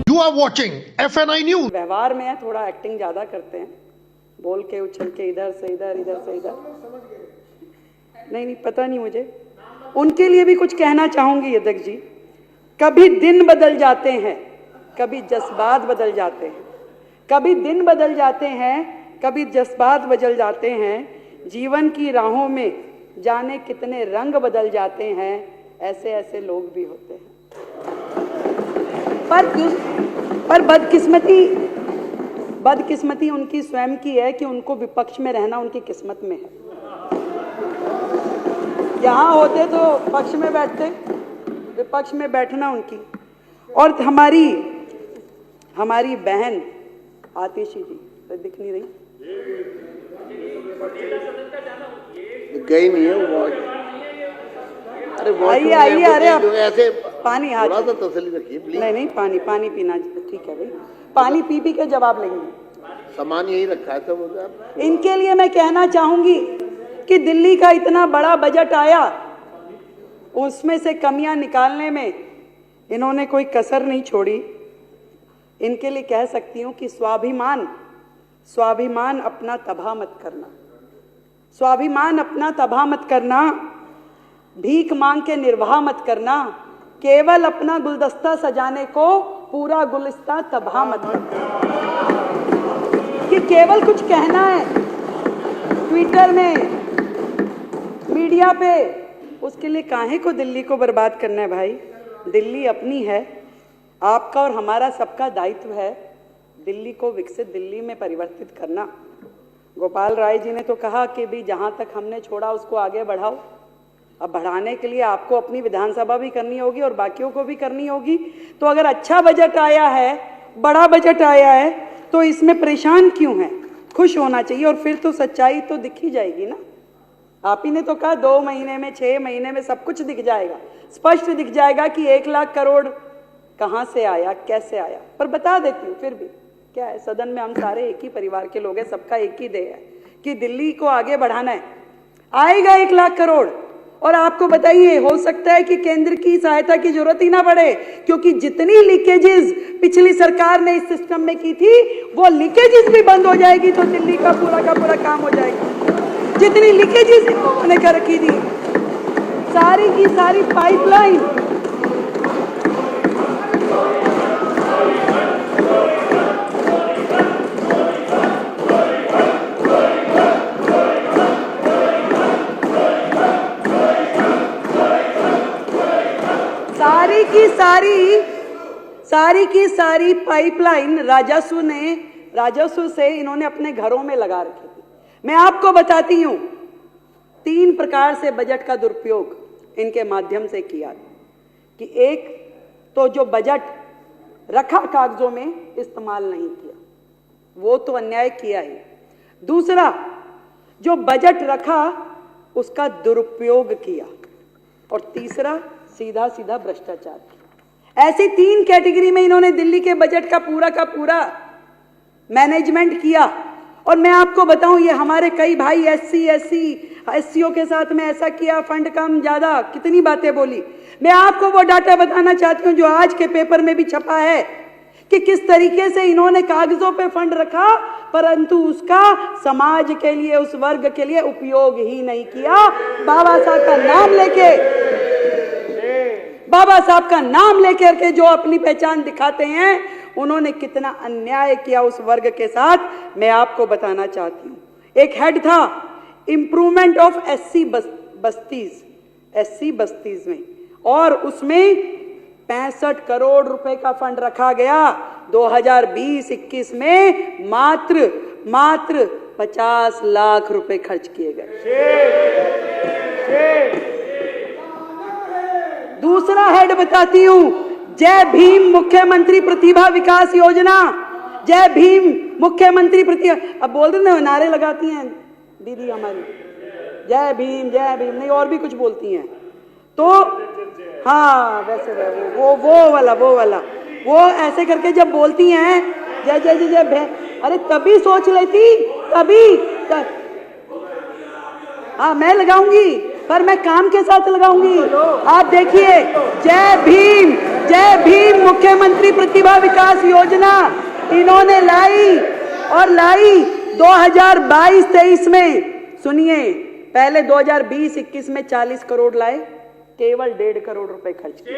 You are watching FNI News. व्यवहार में है, थोड़ा एक्टिंग ज्यादा करते हैं, बोल के उछल के इधर से इधर, इधर से इधर। नहीं पता नहीं मुझे। उनके लिए भी कुछ कहना चाहूंगी अध्यक्ष जी। कभी दिन बदल जाते हैं, कभी जज्बात बदल जाते हैं, कभी दिन बदल जाते हैं, कभी जज्बात बदल जाते हैं। जीवन की राहों में जाने कितने रंग बदल जाते हैं, ऐसे ऐसे लोग भी होते हैं। पर बदकिस्मती उनकी स्वयं की है कि उनको विपक्ष में रहना उनकी किस्मत में है। यहाँ होते तो पक्ष में बैठते, विपक्ष में बैठना उनकी। और हमारी बहन आतिशी जी तो दिख नहीं रही, गई नहीं है वो। अरे आइए, अरे आप ऐसे पानी हाथ थोड़ा सा तसल्ली रखिए प्लीज। नहीं पानी पीना ठीक है भाई, पानी पी के जवाब लेंगे। सामान यही रखा है सब। इनके लिए मैं कहना चाहूंगी कि दिल्ली का इतना बड़ा बजट आया, उसमें से कमियां निकालने में इन्होंने कोई कसर नहीं छोड़ी। इनके लिए कह सकती हूं कि स्वाभिमान अपना तबाह मत करना, स्वाभिमान अपना तबाह मत करना, भीख मांग के निर्वाह मत करना, केवल अपना गुलदस्ता सजाने को पूरा गुलदस्ता तबाह मत करना। कि केवल कुछ कहना है ट्विटर में, मीडिया पे, उसके लिए काहे को दिल्ली को बर्बाद करना है भाई। दिल्ली अपनी है, आपका और हमारा सबका दायित्व है दिल्ली को विकसित दिल्ली में परिवर्तित करना। गोपाल राय जी ने तो कहा कि भी जहां तक हमने छोड़ा उसको आगे बढ़ाओ। अब बढ़ाने के लिए आपको अपनी विधानसभा भी करनी होगी और बाकियों को भी करनी होगी। तो अगर अच्छा बजट आया है, बड़ा बजट आया है, तो इसमें परेशान क्यों है, खुश होना चाहिए। और फिर तो सच्चाई तो दिख ही जाएगी ना। आप ही ने तो कहा 2 महीने में, 6 महीने में सब कुछ दिख जाएगा, स्पष्ट दिख जाएगा कि 1 लाख करोड़ कहां से आया, कैसे आया। पर बता देती हूँ फिर भी, क्या है, सदन में हम सारे एक ही परिवार के लोग हैं, सबका एक ही ध्येय है कि दिल्ली को आगे बढ़ाना है। आएगा 1 लाख करोड़, और आपको बताइए हो सकता है कि केंद्र की सहायता की जरूरत ही ना पड़े, क्योंकि जितनी लीकेजेस पिछली सरकार ने इस सिस्टम में की थी, वो लीकेजेस भी बंद हो जाएगी तो दिल्ली का पूरा काम हो जाएगा। जितनी लीकेजेस इन्होंने कर रखी थी, सारी की सारी पाइपलाइन, सारी की सारी पाइपलाइन राजस्व से इन्होंने अपने घरों में लगा रखी थी। मैं आपको बताती हूं, 3 प्रकार से बजट का दुरुपयोग इनके माध्यम से किया कि एक तो जो बजट रखा कागजों में इस्तेमाल नहीं किया, वो तो अन्याय किया ही। दूसरा, जो बजट रखा उसका दुरुपयोग किया। और तीसरा, सीधा भ्रष्टाचार किया। ऐसी 3 कैटेगरी में इन्होंने दिल्ली के बजट का पूरा मैनेजमेंट किया। और मैं आपको बताऊं, ये हमारे कई भाई एससीओ के साथ में ऐसा किया, फंड कम ज्यादा, कितनी बातें बोली। मैं आपको वो डाटा बताना चाहती हूं जो आज के पेपर में भी छपा है कि किस तरीके से इन्होंने कागजों पे फंड रखा, परंतु उसका समाज के लिए, उस वर्ग के लिए उपयोग ही नहीं किया। बाबा साहब का नाम लेकर के जो अपनी पहचान दिखाते हैं, उन्होंने कितना अन्याय किया उस वर्ग के साथ, मैं आपको बताना चाहती हूं। एक हेड था इंप्रूवमेंट ऑफ एससी बस्तीज में, और उसमें 65 करोड़ रुपए का फंड रखा गया। 2020-21 में मात्र 50 लाख रुपए खर्च किए गए। दूसरा हेड बताती हूं, जय भीम मुख्यमंत्री प्रतिभा विकास योजना, जय भीम मुख्यमंत्री प्रतिभा। अब बोल रहे ना, नारे लगाती हैं दीदी हमारी, जय भीम नहीं, और भी कुछ बोलती हैं। तो हाँ, वैसे वो वाला वो ऐसे करके जब बोलती हैं जय, अरे तभी सोच लेती, हाँ मैं लगाऊंगी, पर मैं काम के साथ लगाऊंगी। आप देखिए, जय भीम जय भीम मुख्यमंत्री प्रतिभा विकास योजना इन्होंने लाई और लाई 2022-23 में। सुनिए, पहले 2020-21 में 40 करोड़ लाए, केवल 1.5 करोड़ रुपए खर्च किए।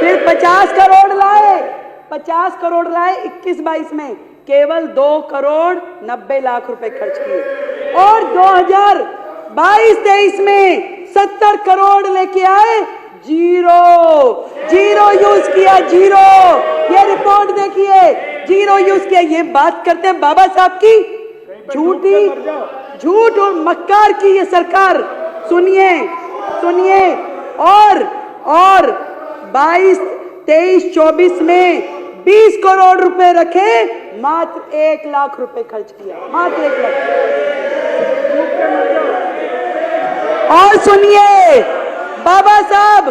फिर 50 करोड़ लाए, 50 करोड़ लाए 21-22 में, केवल 2 करोड़ 90 लाख रुपए खर्च किए। और 2022-23 में 70 करोड़ लेके आए, जीरो यूज किया, जीरो। ये रिपोर्ट देखिए, जीरो यूज किया। ये बात करते हैं बाबा साहब की, झूठ और मक्कार की ये सरकार। सुनिए और 22-23-24 में 20 करोड़ रुपए रखे, मात्र 1 लाख रुपए खर्च किया, मात्र 1 लाख। और सुनिए, बाबा साहब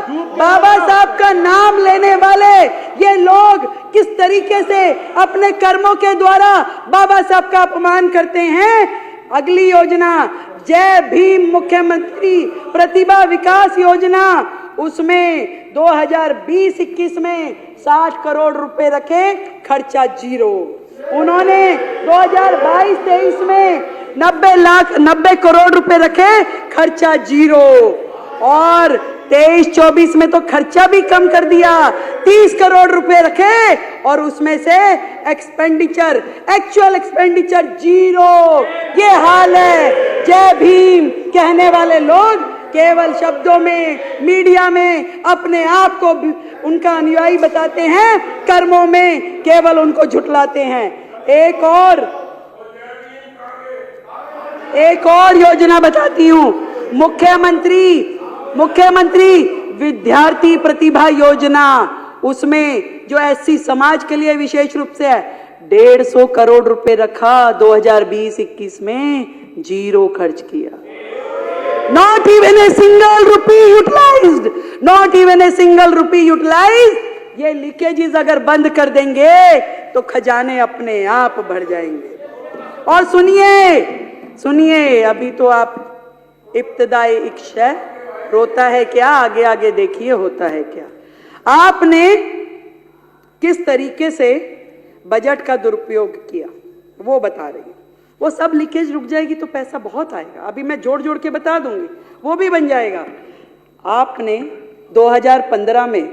का नाम लेने वाले ये लोग किस तरीके से अपने कर्मों के द्वारा बाबा साहब का अपमान करते हैं। अगली योजना जय भीम मुख्यमंत्री प्रतिभा विकास योजना, उसमें 2020-21 में 60 करोड़ रुपए रखे, खर्चा जीरो। उन्होंने 2022-23 में 90 करोड़ रुपए रखे, खर्चा जीरो। और 23-24 में तो खर्चा भी कम कर दिया, 30 करोड़ रुपए रखे और उसमें से एक्चुअल एक्सपेंडिचर जीरो। ये हाल है। जय भीम कहने वाले लोग केवल शब्दों में, मीडिया में अपने आप को उनका अनुयायी बताते हैं, कर्मों में केवल उनको झुठलाते हैं। एक और योजना बताती हूं, मुख्यमंत्री विद्यार्थी प्रतिभा योजना, उसमें जो एससी समाज के लिए विशेष रूप से है, 150 करोड़ रुपए रखा, 2020-21 में जीरो खर्च किया। Not even a single rupee utilized। ये लीकेजेस अगर बंद कर देंगे तो खजाने अपने आप भर जाएंगे। और सुनिए, अभी तो आप इब्तिदाई इक्श है, रोता है क्या, आगे आगे देखिए होता है क्या। आपने किस तरीके से बजट का दुरुपयोग किया वो बता रही हूं। वो सब लीकेज रुक जाएगी तो पैसा बहुत आएगा, अभी मैं जोड़ के बता दूंगी, वो भी बन जाएगा। आपने 2015 में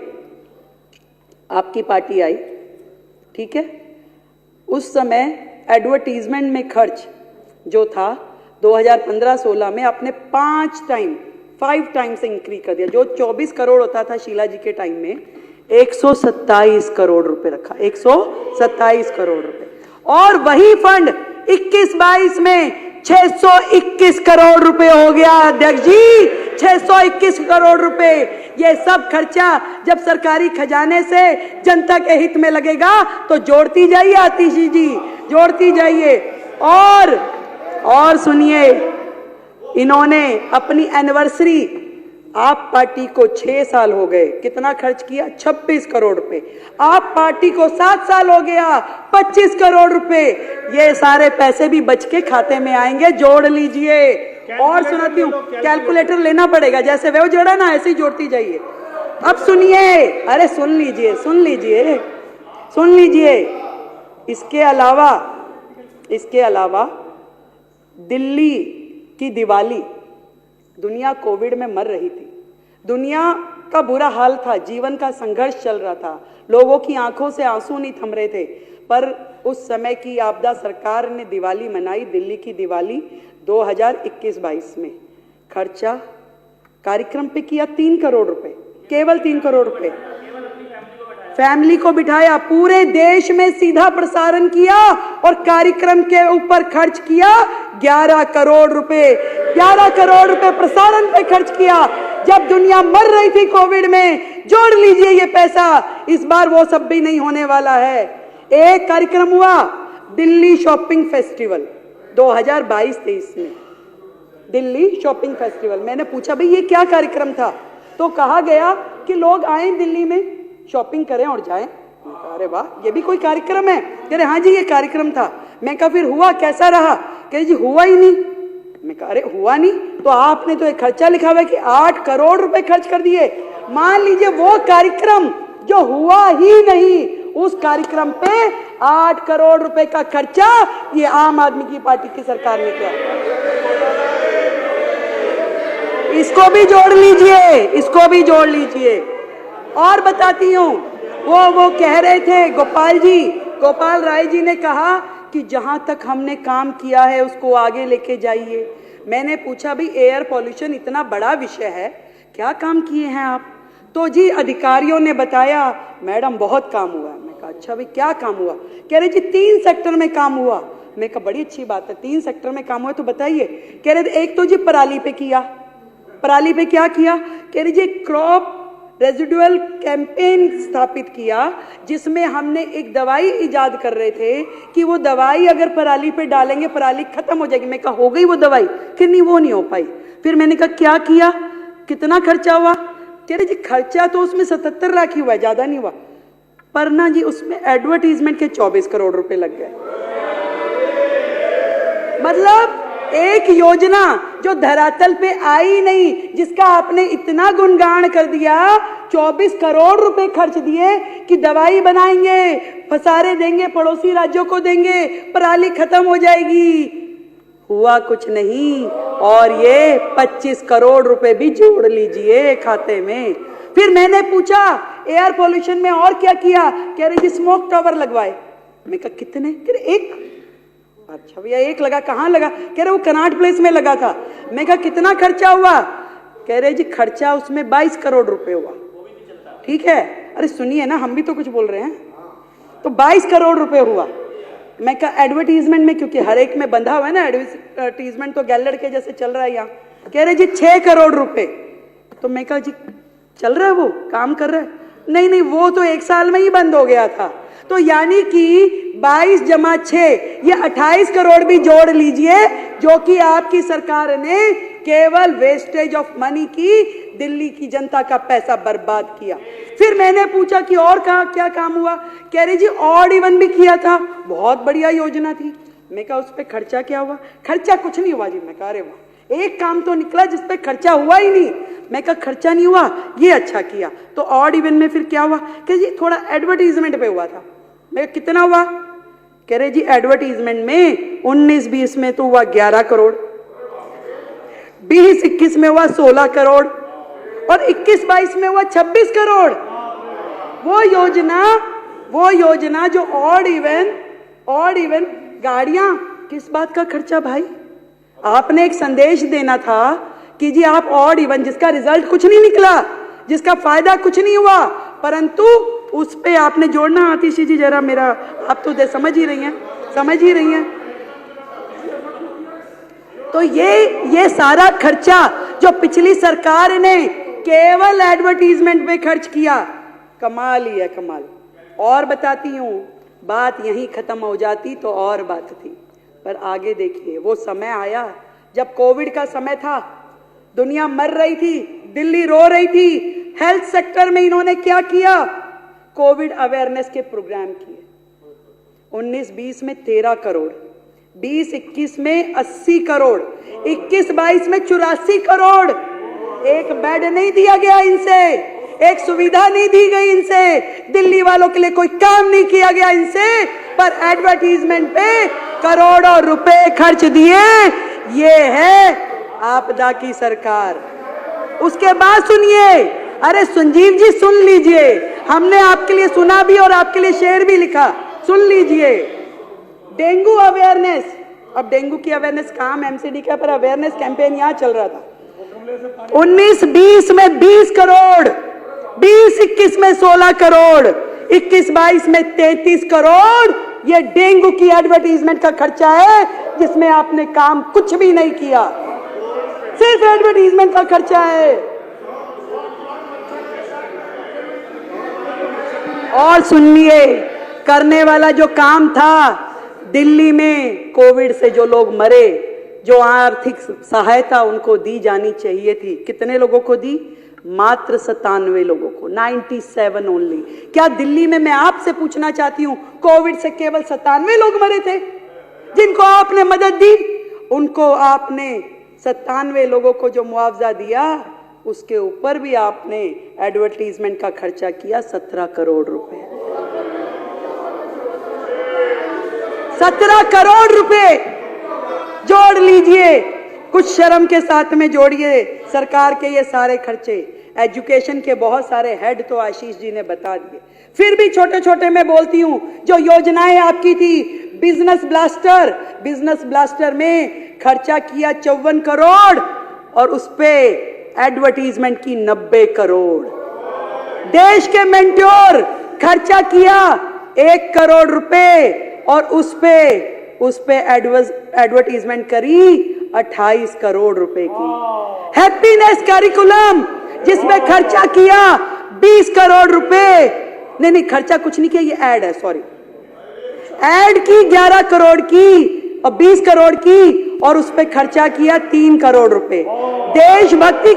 आपकी पार्टी आई, ठीक है, उस समय एडवर्टीजमेंट में खर्च जो था 2015-16 में आपने 5 टाइम्स इंक्रीज कर दिया। जो 24 करोड़ होता था शीला जी के टाइम में, 127 करोड़ रुपए रखा, 127 करोड़ रुपए। और वही फंड 21-22 में 621 करोड़ रुपए हो गया अध्यक्ष जी, 621 करोड़ रुपए। ये सब खर्चा जब सरकारी खजाने से जनता के हित में लगेगा तो जोड़ती जाइए आतिशी जी, जोड़ती जाइए। और सुनिए, इन्होंने अपनी एनिवर्सरी, आप पार्टी को 6 साल हो गए, कितना खर्च किया, 26 करोड़ रुपए। आप पार्टी को 7 साल हो गया, 25 करोड़ रुपए। ये सारे पैसे भी बच के खाते में आएंगे, जोड़ लीजिए। और सुनाती हूँ, कैलकुलेटर लेना पड़ेगा, जैसे वो जोड़ा ना ऐसे ही जोड़ती जाइए। अब सुनिए, अरे सुन लीजिए। इसके अलावा दिल्ली की दिवाली, दुनिया कोविड में मर रही थी, दुनिया का बुरा हाल था, जीवन का संघर्ष चल रहा था, लोगों की आंखों से आंसू नहीं थम रहे थे, पर उस समय की आपदा सरकार ने दिवाली मनाई, दिल्ली की दिवाली 2021-22 में। खर्चा कार्यक्रम पे किया 3 करोड़ रुपए, केवल 3 करोड़ रुपए। फैमिली को बिठाया, पूरे देश में सीधा प्रसारण किया और कार्यक्रम के ऊपर खर्च किया 11 करोड़ रुपए। 11 करोड़ रुपए प्रसारण पे खर्च किया जब दुनिया मर रही थी कोविड में। जोड़ लीजिए ये पैसा, इस बार वो सब भी नहीं होने वाला है। एक कार्यक्रम हुआ दिल्ली शॉपिंग फेस्टिवल 2022-23 में, दिल्ली शॉपिंग फेस्टिवल। मैंने पूछा भाई ये क्या कार्यक्रम था, तो कहा गया कि लोग आए दिल्ली में शॉपिंग करें और जाएं। अरे वाह, ये भी कोई कार्यक्रम है? कह रहे हाँ जी ये कार्यक्रम था। मैं कहा फिर हुआ, कैसा रहा? कह जी हुआ ही नहीं। मैं कहा अरे हुआ नहीं तो आपने तो एक खर्चा लिखा हुआ है कि 8 करोड़ रुपए खर्च कर दिए। मान लीजिए वो कार्यक्रम जो हुआ ही नहीं, उस कार्यक्रम पे 8 करोड़ रुपए का खर्चा ये आम आदमी की पार्टी की सरकार ने किया। इसको भी जोड़ लीजिए, इसको भी जोड़ लीजिए। और बताती हूँ, वो कह रहे थे गोपाल राय जी ने कहा कि जहां तक हमने काम किया है उसको आगे लेके जाइए। मैंने पूछा भाई एयर पॉल्यूशन इतना बड़ा विषय है, क्या काम किए हैं आप? तो जी अधिकारियों ने बताया मैडम बहुत काम हुआ। मैं कहा अच्छा भाई क्या काम हुआ? कह रहे जी 3 सेक्टर में काम हुआ। मैं कहा बड़ी अच्छी बात है, 3 सेक्टर में काम हुआ तो बताइए। कह रहे एक तो जी पराली पे किया। पराली पे क्या किया? कह रही जी क्रॉप रेजिडुअल कैंपेन स्थापित किया, जिसमें हमने एक दवाई इजाद कर रहे थे कि वो दवाई अगर पराली पे डालेंगे पराली खत्म हो जाएगी। मैं कहा हो गई वो दवाई? कि नहीं वो नहीं हो पाई। फिर मैंने कहा क्या किया, कितना खर्चा हुआ? कह रहे जी खर्चा तो उसमें 77 लाख ही हुआ, ज्यादा नहीं हुआ, पर ना जी उसमें एडवर्टीजमेंट के 24 करोड़ रुपए लग गए। मतलब एक योजना जो धरातल पे आई नहीं, जिसका आपने इतना गुणगान कर दिया, 24 करोड़ रुपए खर्च दिए कि दवाई बनाएंगे, फसारे देंगे, पड़ोसी राज्यों को देंगे, पराली खत्म हो जाएगी। हुआ कुछ नहीं। और ये 25 करोड़ रुपए भी जोड़ लीजिए खाते में। फिर मैंने पूछा एयर पोल्यूशन में और क्या किया? कह रहे जी स्मोक टावर लगवाए। मैं कहा कितने? कह रहे 1। अच्छा भैया 1 लगा, कहाँ लगा? कह रहे वो कनॉट प्लेस में लगा था। मैं कहा कितना खर्चा हुआ? कह रहे जी खर्चा उसमें 22 करोड़ रुपए हुआ। ठीक है, अरे सुनिए ना, हम भी तो कुछ बोल रहे हैं। तो 22 करोड़ रुपए हुआ। मैं कहा एडवर्टीजमेंट में, क्योंकि हर एक में बंधा हुआ है ना एडवर्टीजमेंट, तो गैलर के जैसे चल रहा है यहाँ। कह रहे जी 6 करोड़ रुपए। तो मैं कहा जी चल रहा है, वो काम कर रहा है? नहीं वो तो 1 साल में ही बंद हो गया था। तो यानी कि 22 जमा 6 ये 28 करोड़ भी जोड़ लीजिए, जो कि आपकी सरकार ने केवल वेस्टेज ऑफ मनी की दिल्ली की जनता का पैसा बर्बाद किया। फिर मैंने पूछा कि और क्या काम हुआ? कह रही जी ऑड इवन भी किया था, बहुत बढ़िया योजना थी। मैं कहा उस पर खर्चा क्या हुआ? खर्चा कुछ नहीं हुआ जी। मैं कहा अरे वाह, एक काम तो निकला जिसपे खर्चा हुआ ही नहीं। मैं कहा खर्चा नहीं हुआ, ये अच्छा किया। तो ऑड इवन में फिर क्या हुआ? कह जी थोड़ा एडवर्टीजमेंट पे हुआ था। मैं कितना हुआ? कह रहे जी एडवर्टीजमेंट में 19-20 में तो हुआ 11 करोड़, 20-21 में हुआ 16 करोड़ और 21-22 में हुआ 26 करोड़। वो योजना जो ऑड इवन गाड़ियां, किस बात का खर्चा भाई? आपने एक संदेश देना था कि जी आप ऑड इवन, जिसका रिजल्ट कुछ नहीं निकला, जिसका फायदा कुछ नहीं हुआ, परंतु उस पे आपने जोड़ना। आतिशी जी जरा मेरा, आप तो समझ ही रही हैं। तो ये सारा खर्चा जो पिछली सरकार ने केवल एडवर्टीजमेंट पे खर्च किया, कमाल ही है, कमाल। और बताती हूँ, बात यहीं खत्म हो जाती तो और बात थी, पर आगे देखिए वो समय आया जब कोविड का समय था, दुनिया मर रही थी, दिल्ली रो रही थी। हेल्थ सेक्टर में इन्होंने क्या किया? कोविड अवेयरनेस के प्रोग्राम किए। 19-20 में 13 करोड़, 20-21 में 80 करोड़, 21-22 में 84 करोड़। एक बेड नहीं दिया गया इनसे, एक सुविधा नहीं दी गई इनसे, दिल्ली वालों के लिए कोई काम नहीं किया गया इनसे, पर एडवर्टीजमेंट पे करोड़ों रुपए खर्च दिए। ये है आपदा की सरकार। उसके बाद सुनिए, अरे संजीव जी सुन लीजिए, हमने आपके लिए सुना भी और आपके लिए शेर भी लिखा, सुन लीजिए। डेंगू अवेयरनेस, अब डेंगू की अवेयरनेस काम एमसीडी का, पर अवेयरनेस कैंपेन यहाँ चल रहा था। 19-20 में 20 करोड़, 20-21 में 16 करोड़, 21-22 में 33 करोड़। ये डेंगू की एडवर्टीजमेंट का खर्चा है, जिसमें आपने काम कुछ भी नहीं किया, सिर्फ एडवर्टीजमेंट का खर्चा है। और सुनिए, करने वाला जो काम था, दिल्ली में कोविड से जो लोग मरे, जो आर्थिक सहायता उनको दी जानी चाहिए थी, कितने लोगों को दी? मात्र 97 लोगों को, 97 ओनली। क्या दिल्ली में, मैं आपसे पूछना चाहती हूं, कोविड से केवल 97 लोग मरे थे जिनको आपने मदद दी? उनको आपने 97 लोगों को जो मुआवजा दिया, उसके ऊपर भी आपने एडवर्टीजमेंट का खर्चा किया 17 करोड़ रुपए। 17 करोड़ रुपए जोड़ लीजिए, कुछ शर्म के साथ में जोड़िए सरकार के ये सारे खर्चे। एजुकेशन के बहुत सारे हेड तो आशीष जी ने बता दिए, फिर भी छोटे छोटे मैं बोलती हूं। जो योजनाएं आपकी थी, बिजनेस ब्लास्टर में खर्चा किया 54 करोड़ और उस पे एडवर्टीजमेंट की 90 करोड़। देश के मेंटोर खर्चा किया 1 करोड़ रुपए और उस पे एडवर्टीजमेंट करी 28 करोड़ रुपए की। हैप्पीनेस करिकुलम जिसमें खर्चा किया 20 करोड़ रुपए, नहीं खर्चा कुछ नहीं किया, ये ऐड है, सॉरी, ऐड की 11 करोड़ की और 20 करोड़ की और उस पे खर्चा किया 3 करोड़ रुपए। देशभक्ति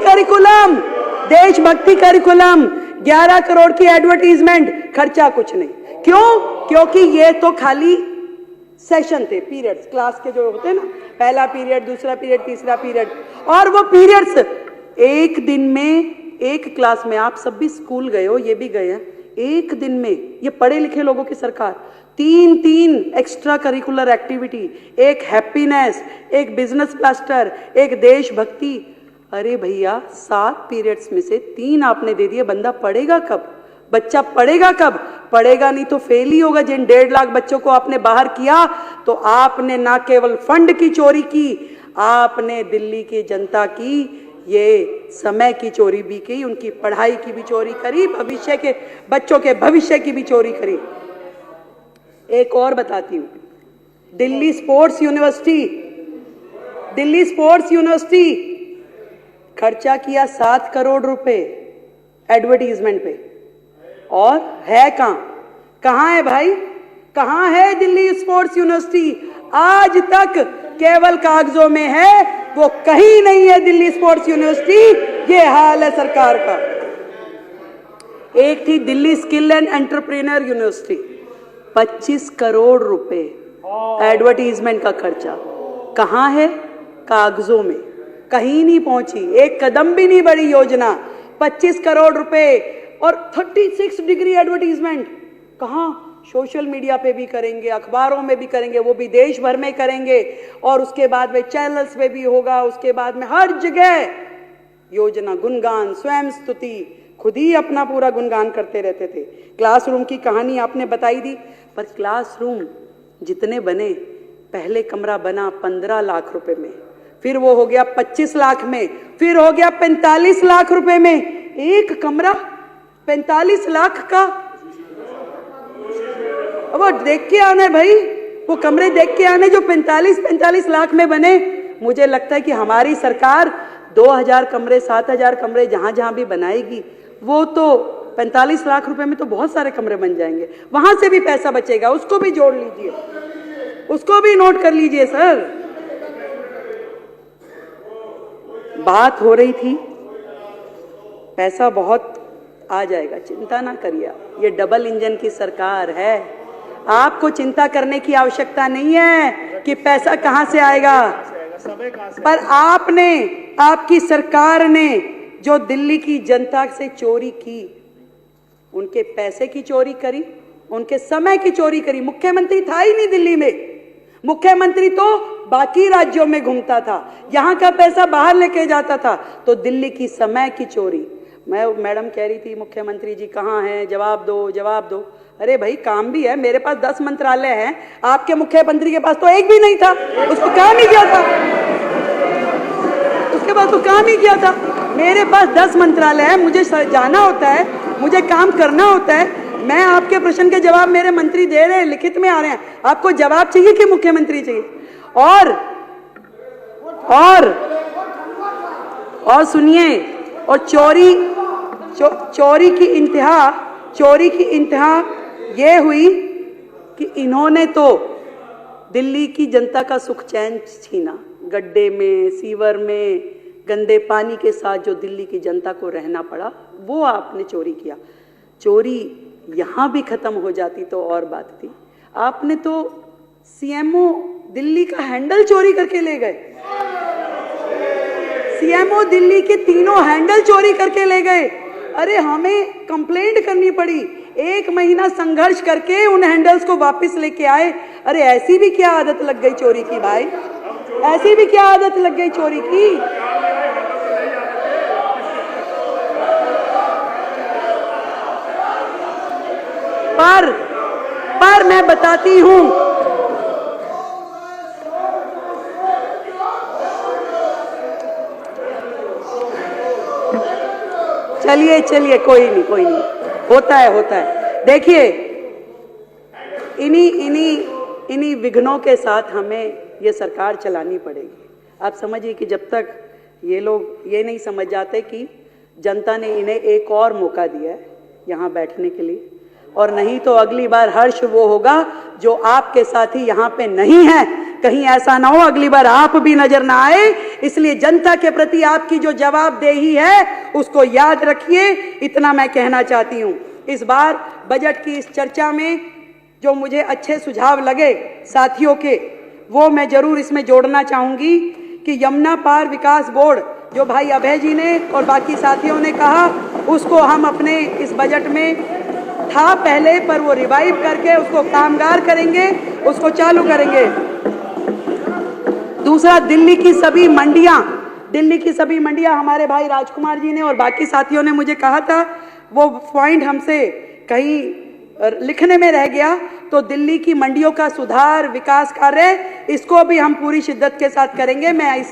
करिकुलम 11 करोड़ की एडवर्टीजमेंट, खर्चा कुछ नहीं। क्यों? क्योंकि ये तो खाली सेशन थे, पीरियड्स, क्लास के जो होते हैं ना, पहला पीरियड, दूसरा पीरियड, तीसरा पीरियड, और वो पीरियड्स एक दिन में, एक क्लास में, आप सब भी स्कूल गए हो, ये भी गए हैं, एक दिन में ये पढ़े लिखे लोगों की सरकार 3 एक्स्ट्रा करिकुलर एक्टिविटी, एक हैप्पीनेस, एक बिजनेस ब्लास्टर, एक देशभक्ति। अरे भैया 7 पीरियड्स में से 3 आपने दे दिए, बंदा पढ़ेगा कब? बच्चा पढ़ेगा कब? पढ़ेगा नहीं तो फेल ही होगा। जिन 1.5 लाख बच्चों को आपने बाहर किया तो आपने ना केवल फंड की चोरी की, आपने दिल्ली की जनता की ये समय की चोरी भी की, उनकी पढ़ाई की भी चोरी करी, भविष्य के बच्चों के भविष्य की भी चोरी करी। एक और बताती हूं, दिल्ली स्पोर्ट्स यूनिवर्सिटी खर्चा किया 7 करोड़ रुपए एडवर्टीजमेंट पे, और है कहां है भाई? कहां है दिल्ली स्पोर्ट्स यूनिवर्सिटी? आज तक केवल कागजों में है, वो कहीं नहीं है दिल्ली स्पोर्ट्स यूनिवर्सिटी। ये हाल है सरकार का। एक थी Delhi skill and entrepreneur university, 25 crore रुपए एडवर्टीजमेंट का खर्चा। कहां है? कागजों में, कहीं नहीं पहुंची, एक कदम भी नहीं बढ़ी योजना। 25 करोड़ रुपए और 36 डिग्री एडवर्टीजमेंट। कहां? सोशल मीडिया पे भी करेंगे, अखबारों में भी करेंगे, वो भी देश भर में करेंगे, और उसके बाद में चैनल्स पे भी होगा, उसके बाद में हर जगह योजना, गुणगान, स्वयं स्तुति, खुद ही अपना पूरा गुणगान करते रहते थे। क्लासरूम की कहानी आपने बताई दी, पर क्लासरूम जितने बने, पहले कमरा बना 15 लाख रुपए में, फिर वो हो गया 25 लाख में, फिर हो गया 45 लाख रुपए में। एक कमरा 45 लाख का, वो देख के आने भाई, वो कमरे देख के आने जो 45 लाख में बने। मुझे लगता है कि हमारी सरकार 2000 कमरे, 7000 कमरे जहां भी बनाएगी, वो तो 45 लाख रुपए में तो बहुत सारे कमरे बन जाएंगे। वहां से भी पैसा बचेगा, उसको भी जोड़ लीजिए, उसको भी नोट कर लीजिए सर। बात हो रही थी, पैसा बहुत आ जाएगा, चिंता ना करिए। ये डबल इंजन की सरकार है, आपको चिंता करने की आवश्यकता नहीं है कि पैसा कहां से आएगा। पर आपने, आपकी सरकार ने जो दिल्ली की जनता से चोरी की, उनके पैसे की चोरी करी, उनके समय की चोरी करी। मुख्यमंत्री था ही नहीं दिल्ली में, मुख्यमंत्री तो बाकी राज्यों में घूमता था, यहां का पैसा बाहर लेके जाता था। तो दिल्ली की समय की चोरी। मैडम कह रही थी मुख्यमंत्री जी कहाँ हैं, जवाब दो जवाब दो। अरे भाई काम भी है, मेरे पास 10 मंत्रालय हैं, आपके मुख्यमंत्री के पास तो एक भी नहीं था, उसको काम ही किया था, उसके पास तो काम ही किया था। मेरे पास 10 मंत्रालय है, मुझे जाना होता है, मुझे काम करना होता है। मैं आपके प्रश्न के जवाब मेरे मंत्री दे रहे हैं, लिखित में आ रहे हैं। आपको जवाब चाहिए कि मुख्यमंत्री चाहिए? और सुनिए, और चोरी की इंतहा ये हुई कि इन्होंने तो दिल्ली की जनता का सुख चैन छीना। गड्ढे में, सीवर में, गंदे पानी के साथ जो दिल्ली की जनता को रहना पड़ा, वो आपने चोरी किया। चोरी यहां भी खत्म हो जाती तो और बात थी। आपने तो सीएमओ दिल्ली का हैंडल चोरी करके ले गए। सीएमओ दिल्ली के तीनों हैंडल चोरी करके ले गए। अरे हमें कंप्लेंट करनी पड़ी, 1 महीना संघर्ष करके उन हैंडल्स को वापस लेके आए। अरे ऐसी भी क्या आदत लग गई चोरी की भाई, ऐसी भी क्या आदत लग गई चोरी की। पर मैं बताती हूं, चलिए कोई नहीं, होता है। देखिए इन्हीं विघ्नों के साथ हमें ये सरकार चलानी पड़ेगी। आप समझिए कि जब तक ये लोग ये नहीं समझ जाते कि जनता ने इन्हें एक और मौका दिया है यहाँ बैठने के लिए, और नहीं तो अगली बार हर्ष वो होगा जो आपके साथी यहाँ पे नहीं है। कहीं ऐसा ना हो अगली बार आप भी नजर ना आए। इसलिए जनता के प्रति आपकी जो जवाबदेही है उसको याद रखिए, इतना मैं कहना चाहती हूँ। इस बार बजट की इस चर्चा में जो मुझे अच्छे सुझाव लगे साथियों के, वो मैं जरूर इसमें जोड़ना चाहूंगी कि यमुना पार विकास बोर्ड जो भाई अभय जी ने और बाकी साथियों ने कहा, उसको हम अपने इस बजट में था पहले, पर वो रिवाइव करके उसको कामगार करेंगे, उसको चालू करेंगे। दूसरा, दिल्ली की सभी मंडियां हमारे भाई राजकुमार जी ने और बाकी साथियों ने मुझे कहा था, वो पॉइंट हमसे कहीं लिखने में रह गया। तो दिल्ली की मंडियों का सुधार, विकास कार्य, इसको भी हम पूरी शिद्दत के साथ करेंगे। मैं इस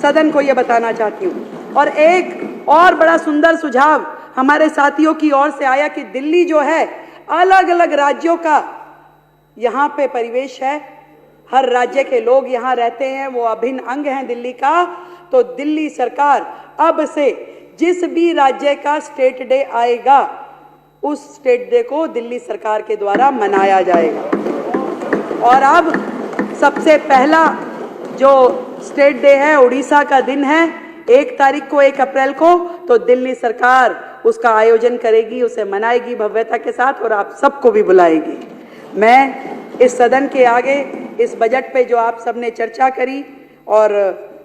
सदन को ये बताना चाहती हूँ। और एक और बड़ा सुंदर सुझाव हमारे साथियों की ओर से आया कि दिल्ली जो है अलग अलग राज्यों का यहाँ पे परिवेश है, हर राज्य के लोग यहाँ रहते हैं, वो अभिन्न अंग हैं दिल्ली का। तो दिल्ली सरकार अब से जिस भी राज्य का स्टेट डे आएगा, उस स्टेट डे को दिल्ली सरकार के द्वारा मनाया जाएगा। और अब सबसे पहला जो स्टेट डे है उड़ीसा का दिन है, 1 तारीख को, 1 अप्रैल को, तो दिल्ली सरकार उसका आयोजन करेगी, उसे मनाएगी भव्यता के साथ और आप सबको भी बुलाएगी। मैं इस सदन के आगे इस बजट पे जो आप सबने चर्चा करी और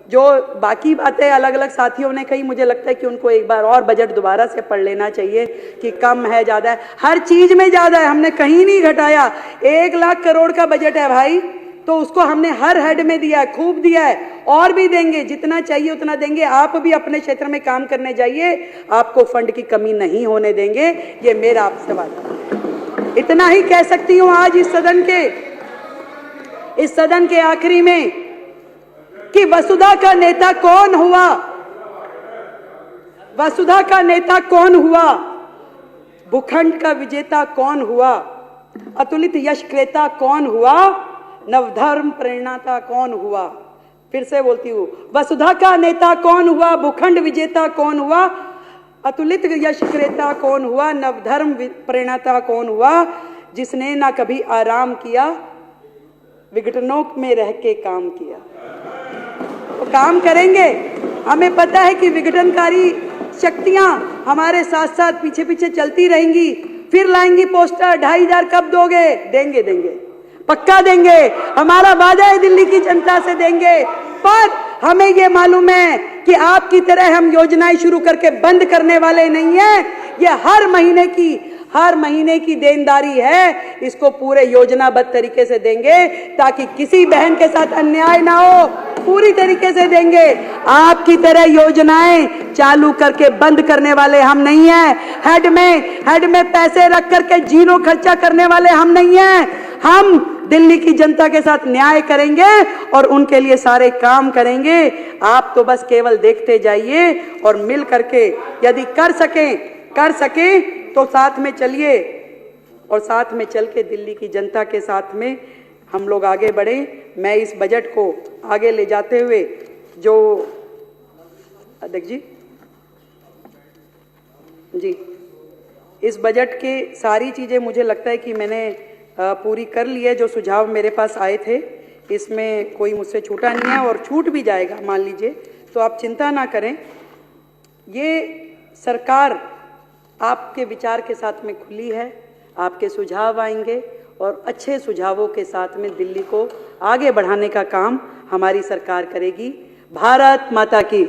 जो बाकी बातें अलग अलग साथियों ने कही, मुझे लगता है कि उनको एक बार और बजट दोबारा से पढ़ लेना चाहिए कि कम है, ज़्यादा है, हर चीज़ में ज़्यादा है, हमने कहीं नहीं घटाया। 1 लाख करोड़ का बजट है भाई, तो उसको हमने हर हेड में दिया है, खूब दिया है, और भी देंगे, जितना चाहिए उतना देंगे। आप भी अपने क्षेत्र में काम करने जाइए, आपको फंड की कमी नहीं होने देंगे, ये मेरा आपसे वादा है। इतना ही कह सकती हूँ आज इस सदन के आखिरी में कि वसुधा का नेता कौन हुआ, वसुधा का नेता कौन हुआ, भूखंड का विजेता कौन हुआ, अतुलित यश क्रेता कौन हुआ, नवधर्म प्रेरणाता कौन हुआ। फिर से बोलती हूँ, वसुधा का नेता कौन हुआ, भूखंड विजेता कौन हुआ, अतुलित यश क्रेता कौन हुआ, नवधर्म प्रेरणाता कौन हुआ, जिसने ना कभी आराम किया, विघटनों में रह के काम किया। तो काम करेंगे, हमें पता है कि विघटनकारी शक्तियां हमारे साथ साथ पीछे पीछे चलती रहेंगी, फिर लाएंगी पोस्टर, 2500 कब दोगे, देंगे, पक्का देंगे, हमारा वादा है दिल्ली की जनता से देंगे। पर हमें ये मालूम है कि आपकी तरह हम योजनाएं शुरू करके बंद करने वाले नहीं हैं। ये हर महीने की देनदारी है, इसको पूरे योजनाबद्ध तरीके से देंगे ताकि किसी बहन के साथ अन्याय ना हो, पूरी तरीके से देंगे। आपकी तरह योजनाएं चालू करके बंद करने वाले हम नहीं हैं, हेड में पैसे रख करके जीरो खर्चा करने वाले हम नहीं हैं। हम दिल्ली की जनता के साथ न्याय करेंगे और उनके लिए सारे काम करेंगे। आप तो बस केवल देखते जाइए और मिल करके यदि कर सके तो साथ में चलिए और साथ में चल के दिल्ली की जनता के साथ में हम लोग आगे बढ़े। मैं इस बजट को आगे ले जाते हुए जो अध्यक्ष जी इस बजट के सारी चीज़ें मुझे लगता है कि मैंने पूरी कर ली है। जो सुझाव मेरे पास आए थे इसमें कोई मुझसे छूटा नहीं है और छूट भी जाएगा मान लीजिए, तो आप चिंता ना करें। ये सरकार आपके विचार के साथ में खुली है, आपके सुझाव आएंगे और अच्छे सुझावों के साथ में दिल्ली को आगे बढ़ाने का काम हमारी सरकार करेगी। भारत माता की